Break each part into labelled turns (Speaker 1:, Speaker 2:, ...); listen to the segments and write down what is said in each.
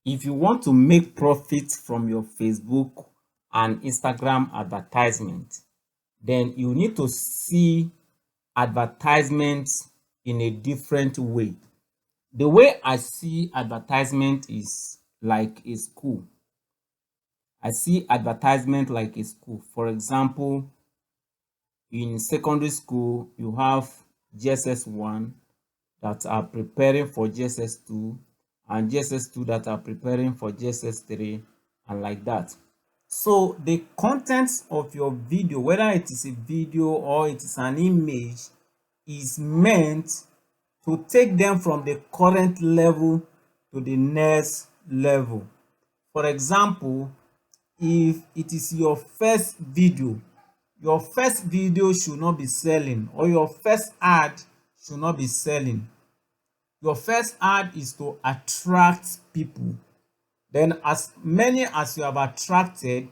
Speaker 1: If you want to make profit from your Facebook and Instagram advertisement, then you need to see advertisements in a different way. The way I see advertisement is like a school. I see advertisement like a school. For example, in secondary school, you have GSS1 that are preparing for GSS2 and GSS2 that are preparing for GSS3 and like that. So the contents of your video, whether it is a video or it is an image, is meant to take them from the current level to the next level. For example, if it is your first video should not be selling, or your first ad should not be selling. Your first ad is to attract people. Then as many as you have attracted,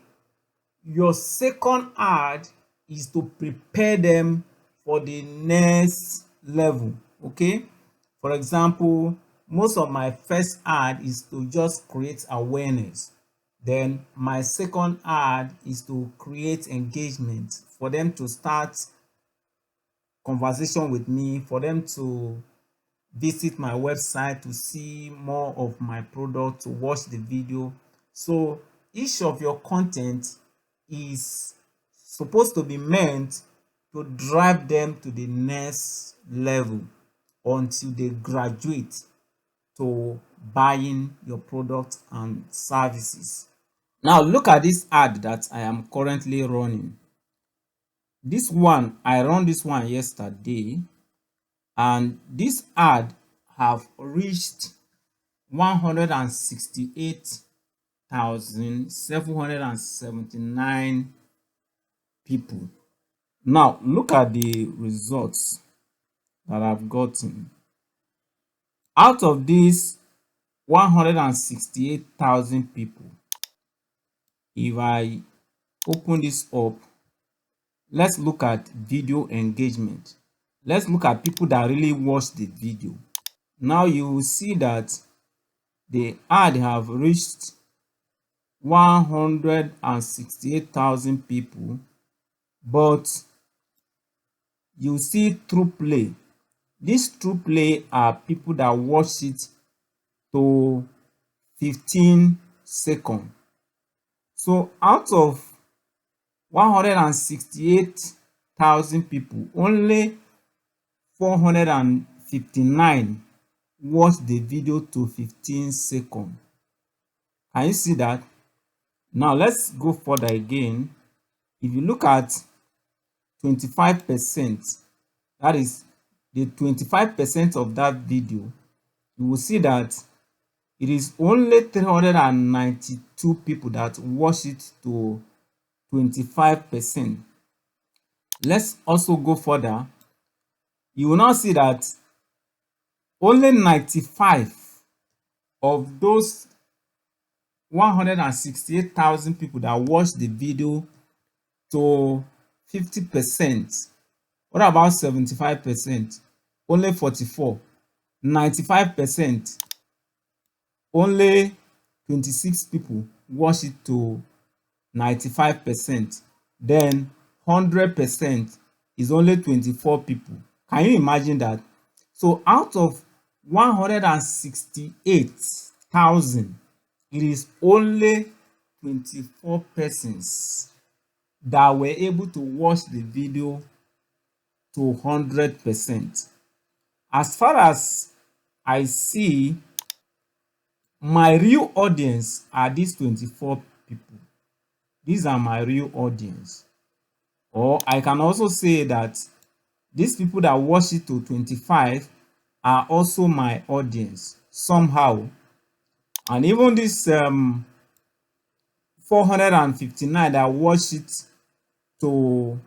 Speaker 1: your second ad is to prepare them for the next level. Okay, for example, most of my first ad is to just create awareness. Then my second ad is to create engagement, for them to start conversation with me, for them to visit my website to see more of my product, to watch the video. So each of your content is supposed to be meant to drive them to the next level until they graduate to buying your product and services. Now look at this ad that I am currently running. This one, I run this one yesterday, and this ad have reached 168,779 people. Now look at the results that I've gotten. Out of these 168,000 people, if I open this up, let's look at video engagement. Let's look at people that really watch the video. Now you will see that the ad have reached 168,000 people, but you see through play. These through play are people that watch it to 15 seconds. So out of 168,000 people, only 459 watch the video to 15 seconds. Can you see that? Now let's go further again. If you look at 25%, that is the 25% of that video, you will see that it is only 392 people that watch it to 25%. Let's also go further. You will now see that only 95 of those 168,000 people that watched the video to 50%. What about 75%? Only 44. 95%. Only 26 people watch it to 95%. Then 100% is only 24 people. Can you imagine that? So out of 168,000, it is only 24 persons that were able to watch the video to 100%. As far as I see, my real audience are these 24 people. These are my real audience. Or I can also say that these people that watch it to 25 are also my audience somehow. And even this 459 that watch it to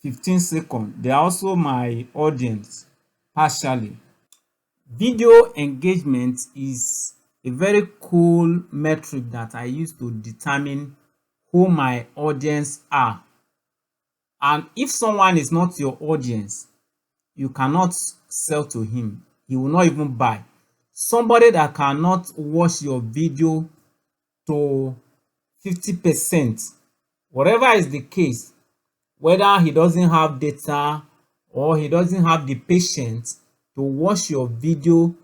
Speaker 1: 15 seconds, they are also my audience partially. Video engagement is a very cool metric that I use to determine who my audience are. And if someone is not your audience, you cannot sell to him. He will not even buy. somebody that cannot watch your video to 50%, whatever is the case, whether he doesn't have data or he doesn't have the patience to watch your video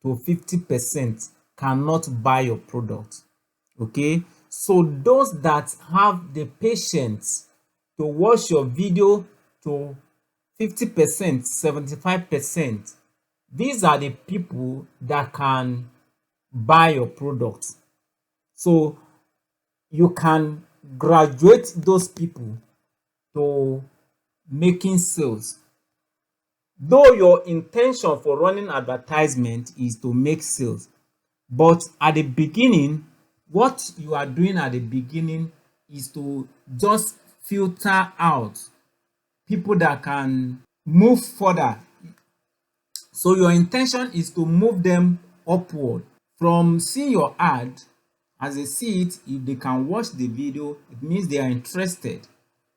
Speaker 1: to 50%, cannot buy your product. Okay, so those that have the patience to watch your video to 50%, 75%, these are the people that can buy your product. So you can graduate those people to making sales. Though your intention for running advertisement is to make sales, but at the beginning, what you are doing at the beginning is to just filter out people that can move further. So your intention is to move them upward from seeing your ad. As they see it, if they can watch the video, it means they are interested.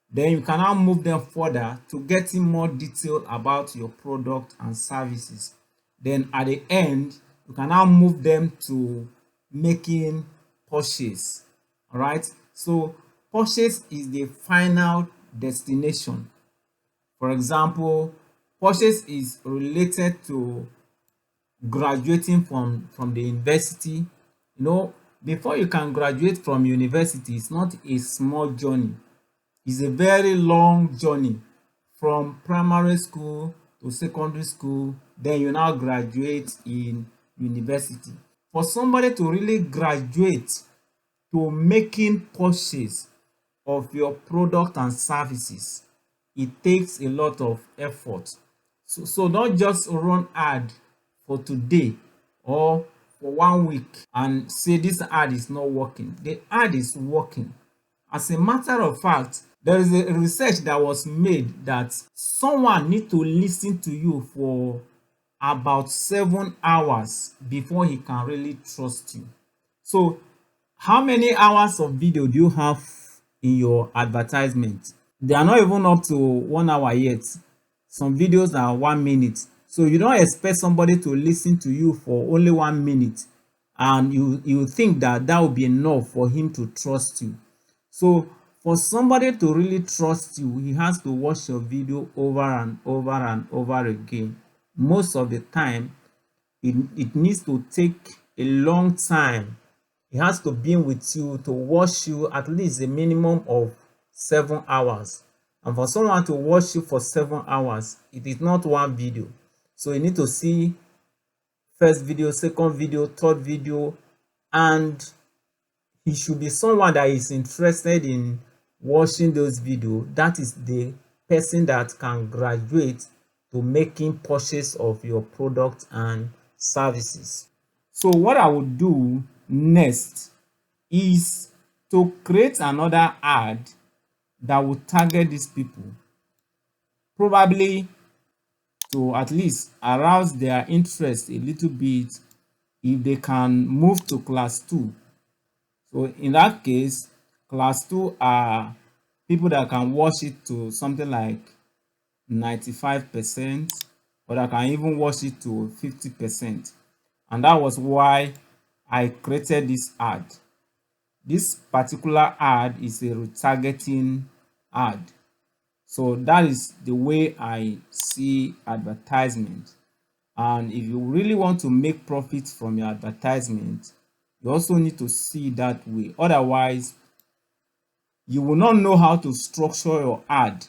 Speaker 1: Then you can now move them further to getting more detail about your product and services. Then at the end, you can now move them to making purchase. All right. So purchase is the final destination. For example, purchase is related to graduating from the university. You know, before you can graduate from university, it's not a small journey. It's a very long journey from primary school to secondary school, then you now graduate in university. For somebody to really graduate to making purchase of your product and services, it takes a lot of effort. So don't just run ad for today or for 1 week and say this ad is not working. The ad is working. As a matter of fact, there is a research that was made that someone need to listen to you for about 7 hours before he can really trust you. So how many hours of video do you have in your advertisement? They are not even up to 1 hour yet. Some videos are 1 minute. So you don't expect somebody to listen to you for only 1 minute and you think that that will be enough for him to trust you. So for somebody to really trust you, he has to watch your video over and over and over again. Most of the time, it needs to take a long time. He has to be with you to watch you at least a minimum of 7 hours. And for someone to watch you for 7 hours, it is not one video. So you need to see first video, second video, third video, and he should be someone that is interested in watching those videos. That is the person that can graduate to making purchase of your product and services. So what I would do next is to create another ad that will target these people, probably to at least arouse their interest a little bit if they can move to class 2. So in that case, class 2 are people that can watch it to something like 95%, or that can even watch it to 50%. And that was why I created this ad. This particular ad is a retargeting ad. So that is the way I see advertisement. And if you really want to make profit from your advertisement, you also need to see that way. Otherwise, you will not know how to structure your ad.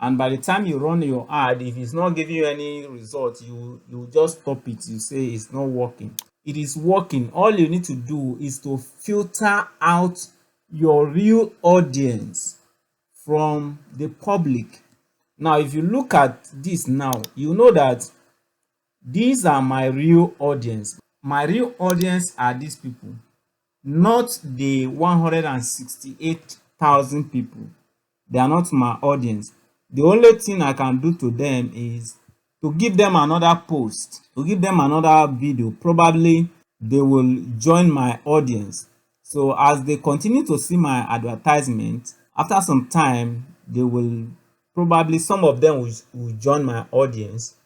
Speaker 1: And by the time you run your ad, if it's not giving you any result, you just stop it. You say it's not working. It is working. All you need to do is to filter out your real audience from the public. Now, if you look at this now, you know that these are my real audience. My real audience are these people, not the 168,000 people. They are not my audience. The only thing I can do to them is to give them another post, to give them another video. Probably they will join my audience. So as they continue to see my advertisement, after some time, they will probably, some of them will join my audience.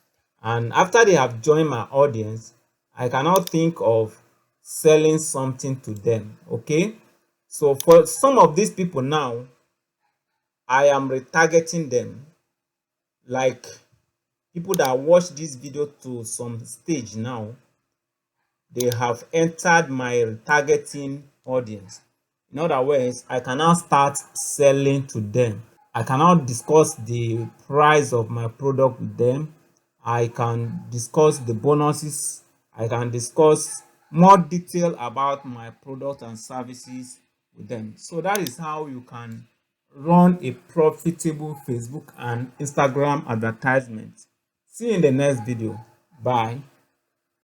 Speaker 1: And after they have joined my audience, I cannot think of selling something to them. Okay, so for some of these people now, I am retargeting them, like people that watch this video to some stage now, they have entered my retargeting audience. In other words, I can now start selling to them. I cannot discuss the price of my product with them. I can discuss the bonuses. I can discuss more detail about my product and services with them. So that is how you can run a profitable Facebook and Instagram advertisement. See you in the next video. Bye.